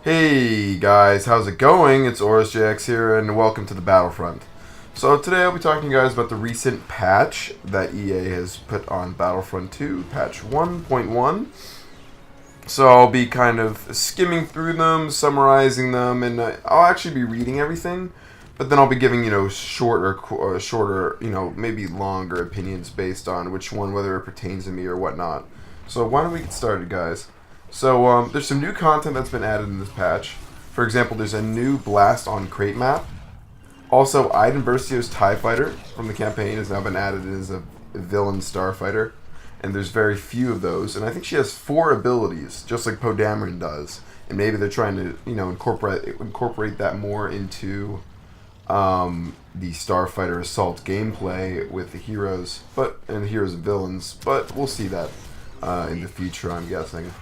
Hey guys, how's it going? It's Oros here, and welcome to the Battlefront. So today I'll be talking to you guys about the recent patch that EA has put on Battlefront 2, patch 1.1. So I'll be kind of skimming through them, summarizing them, and I'll actually be reading everything. But then I'll be giving, shorter, maybe longer opinions based on which one, whether it pertains to me or whatnot. So why don't we get started, guys? So there's some new content that's been added in this patch. For example, there's a new Blast on Crate map. Also, Iden Versio's TIE Fighter from the campaign has now been added as a villain starfighter. And there's very few of those. And I think she has 4 abilities, just like Poe Dameron does. And maybe they're trying to, incorporate that more into the Starfighter Assault gameplay with the heroes, and the heroes and villains. But we'll see that in the future, I'm guessing.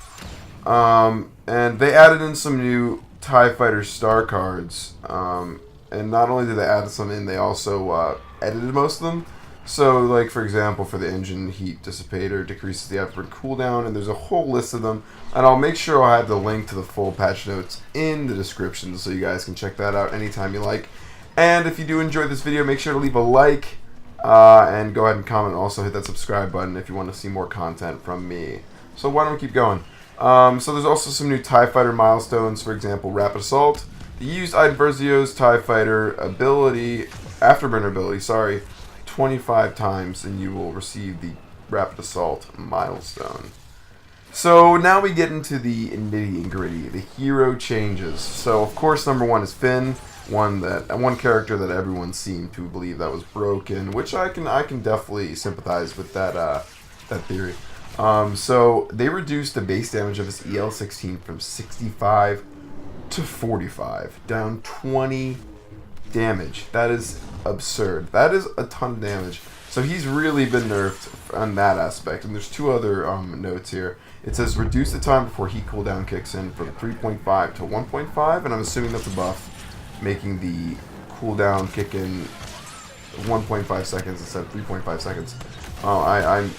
And they added in some new TIE Fighter star cards. And not only did they add some in, they also edited most of them. So, like, for example, for the engine heat dissipator, decreases the afterburn cooldown, and there's a whole list of them. And I'll make sure I have the link to the full patch notes in the description so you guys can check that out anytime you like. And if you do enjoy this video, make sure to leave a like, and go ahead and comment. Also hit that subscribe button if you want to see more content from me. So why don't we keep going? So there's also some new TIE Fighter milestones, for example, Rapid Assault. You used Iden Versio's TIE Fighter afterburner ability, 25 times, and you will receive the Rapid Assault milestone. So now we get into the nitty and gritty, the hero changes. So of course, number 1 is Finn, one character that everyone seemed to believe that was broken, which I can definitely sympathize with that theory. So they reduced the base damage of his EL-16 from 65 to 45, down 20 damage. That is absurd. That is a ton of damage. So he's really been nerfed on that aspect. And there's 2 other notes here. It says reduce the time before heat cooldown kicks in from 3.5 to 1.5, and I'm assuming that's a buff, making the cooldown kick in 1.5 seconds instead of 3.5 seconds. I'm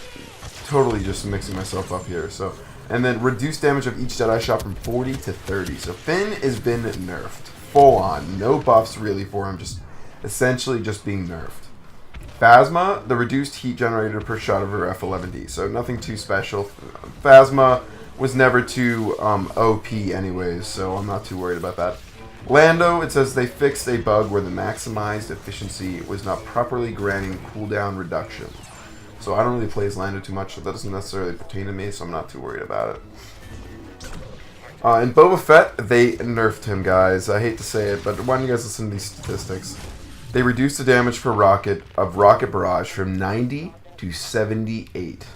totally just mixing myself up here. So, and then reduce damage of each Jedi shot from 40 to 30. So Finn has been nerfed. Full on. No buffs really for him, just essentially just being nerfed. Phasma, the reduced heat generated per shot of her F11D. So nothing too special. Phasma was never too OP anyways, so I'm not too worried about that. Lando, it says they fixed a bug where the maximized efficiency was not properly granting cooldown reduction. So I don't really play as Lando too much, so that doesn't necessarily pertain to me, so I'm not too worried about it. And Boba Fett, they nerfed him, guys. I hate to say it, but why don't you guys listen to these statistics? They reduced the damage per rocket of Rocket Barrage from 90 to 78.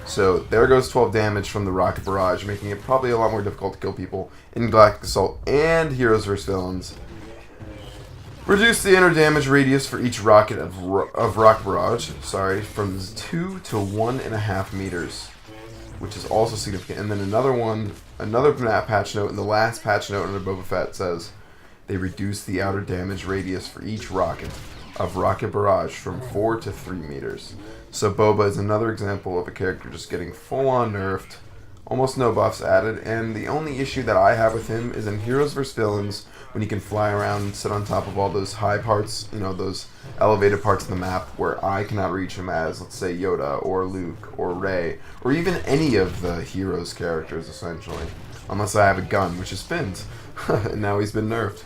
So there goes 12 damage from the Rocket Barrage, making it probably a lot more difficult to kill people in Galactic Assault and Heroes vs. Villains. Reduce the inner damage radius for each rocket of Rocket Barrage, from 2 to 1.5 meters, which is also significant. And then another patch note, and the last patch note under Boba Fett says they reduced the outer damage radius for each rocket of Rocket Barrage from 4 to 3 meters. So Boba is another example of a character just getting full-on nerfed, almost no buffs added, and the only issue that I have with him is in Heroes vs. Villains, when he can fly around and sit on top of all those high parts, those elevated parts of the map where I cannot reach him as, let's say, Yoda or Luke or Rey, or even any of the Heroes characters, essentially. Unless I have a gun, which is Finn's. And now he's been nerfed.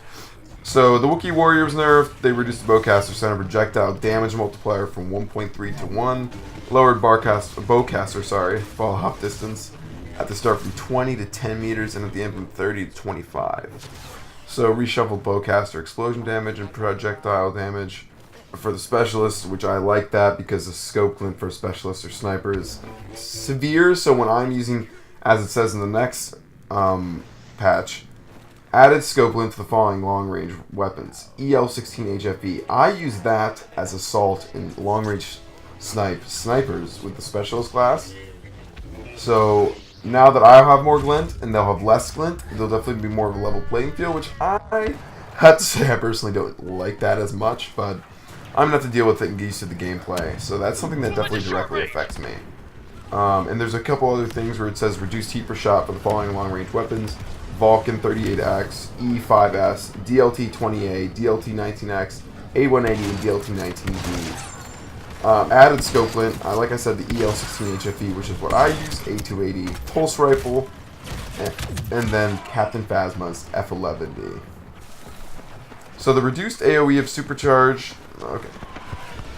So the Wookiee Warrior was nerfed. They reduced the Bowcaster center projectile damage multiplier from 1.3 to 1. Lowered Bowcaster fall hop distance at the start from 20 to 10 meters and at the end from 30 to 25. So reshuffled Bowcaster explosion damage and projectile damage for the specialists, which I like that because the scope glint for specialists or snipers is severe. So when I'm using, as it says in the next patch, added scope glint to the following long-range weapons. EL-16 HFV. I use that as assault in long-range snipers with the specialist class. So now that I have more glint and they'll have less glint, there'll definitely be more of a level playing field, which I have to say I personally don't like that as much, but I'm going to have to deal with it and get used to the gameplay. So that's something that definitely directly affects me. And there's a couple other things where it says reduced heat per shot for the following long-range weapons. Vulcan 38X, E5S, DLT-20A, DLT-19X, A180, and DLT-19B. Added scope lint, like I said, the EL-16 HFE, which is what I use, A280 pulse rifle, and then Captain Phasma's F11D. So the reduced AoE of Supercharge, okay.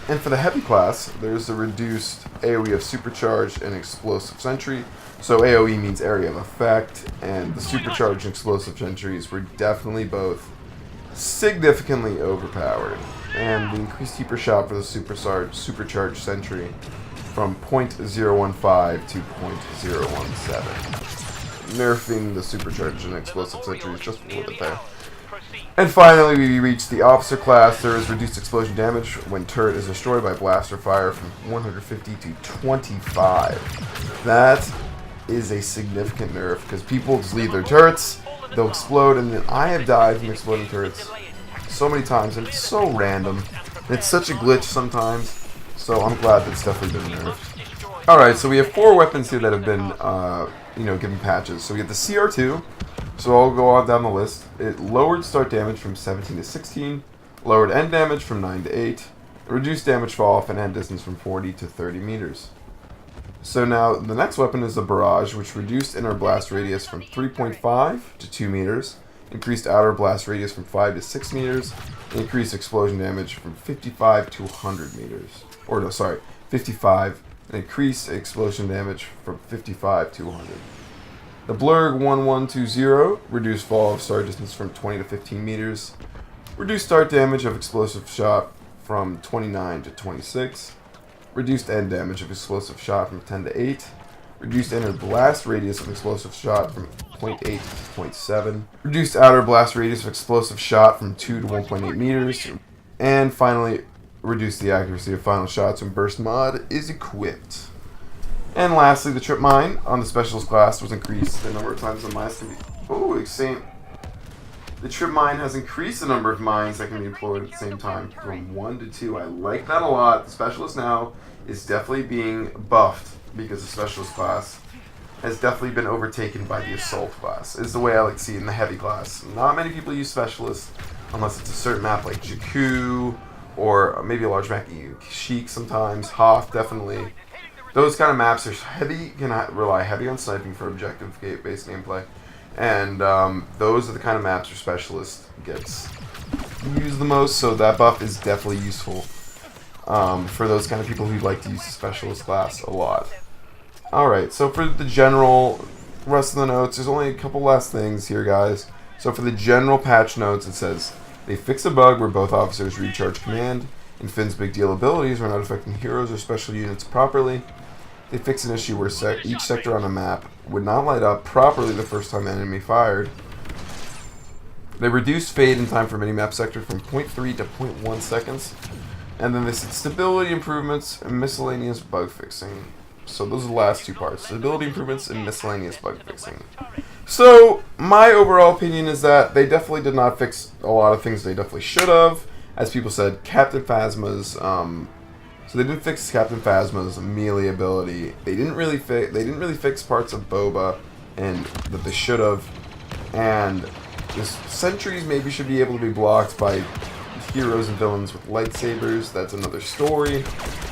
And for the heavy class, there's the reduced AoE of Supercharged and Explosive Sentry. So AoE means area of effect, and the Supercharged and Explosive Sentries were definitely both significantly overpowered. And the increased keeper shot for the Supercharged Sentry from .015 to .017. Nerfing the Supercharged and Explosive Sentries just a little bit there. And finally, we reach the officer class. There is reduced explosion damage when turret is destroyed by blaster fire from 150 to 25. That is a significant nerf because people just leave their turrets, they'll explode, and then I have died from exploding turrets so many times, and it's so random. It's such a glitch sometimes, so I'm glad that's definitely been nerfed. Alright, so we have 4 weapons here that have been, given patches. So we have the CR2. So I'll go on down the list. It lowered start damage from 17 to 16, lowered end damage from 9 to 8, reduced damage fall off and end distance from 40 to 30 meters. So now the next weapon is the Barrage, which reduced inner blast radius from 3.5 to 2 meters, increased outer blast radius from 5 to 6 meters, and increased explosion damage from 55 to 100 meters. 55, and increased explosion damage from 55 to 100. The Blurg 1120 reduced fall of start distance from 20 to 15 meters, reduced start damage of explosive shot from 29 to 26, reduced end damage of explosive shot from 10 to 8, reduced inner blast radius of explosive shot from 0.8 to 0.7, reduced outer blast radius of explosive shot from 2 to 1.8 meters, and finally reduced the accuracy of final shots when burst mod is equipped. And lastly, the trip mine on the specialist class was increased the number of times the mines can be... Oh, same. The trip mine has increased the number of mines that can be deployed at the same time from 1 to 2. I like that a lot. The specialist now is definitely being buffed because the specialist class has definitely been overtaken by the assault class, is the way I like to see it in the heavy class. Not many people use specialists unless it's a certain map like Jakku or maybe a large map, Sheik sometimes, Hoth definitely. Those kind of maps are heavy, can rely heavy on sniping for objective-based gameplay. And those are the kind of maps where Specialist gets used the most, so that buff is definitely useful for those kind of people who like to use the Specialist class a lot. Alright, so for the general rest of the notes, there's only a couple last things here, guys. So for the general patch notes, it says, they fix a bug where both officers recharge command, and Finn's big deal abilities were not affecting heroes or special units properly. They fixed an issue where each sector on a map would not light up properly the first time an enemy fired. They reduced fade in time for minimap sector from 0.3 to 0.1 seconds. And then they said stability improvements and miscellaneous bug fixing. So those are the last two parts. Stability improvements and miscellaneous bug fixing. So my overall opinion is that they definitely did not fix a lot of things they definitely should have. As people said, Captain Phasma's so they didn't fix Captain Phasma's melee ability. They didn't really fix parts of Boba and that they should have. And the sentries maybe should be able to be blocked by heroes and villains with lightsabers. That's another story.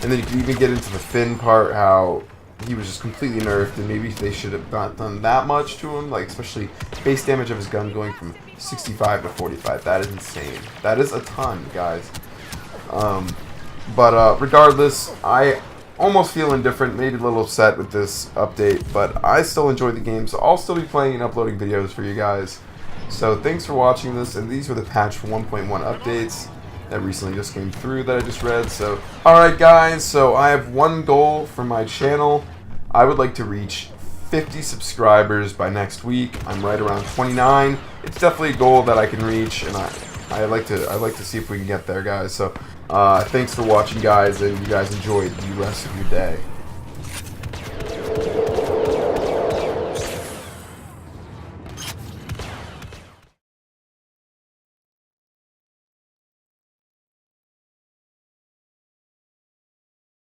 And then you can even get into the Finn part, how he was just completely nerfed, and maybe they should have not done that much to him, like especially base damage of his gun going from 65 to 45. That is insane. That is a ton, guys. But regardless, I almost feel indifferent, maybe a little upset with this update, but I still enjoy the game, so I'll still be playing and uploading videos for you guys. So thanks for watching this, and these were the patch 1.1 updates that recently just came through that I just read. So alright guys, so I have one goal for my channel. I would like to reach 50 subscribers by next week. I'm right around 29. It's definitely a goal that I can reach, and I'd like to see if we can get there, guys. So thanks for watching, guys, and you guys enjoy the rest of your day.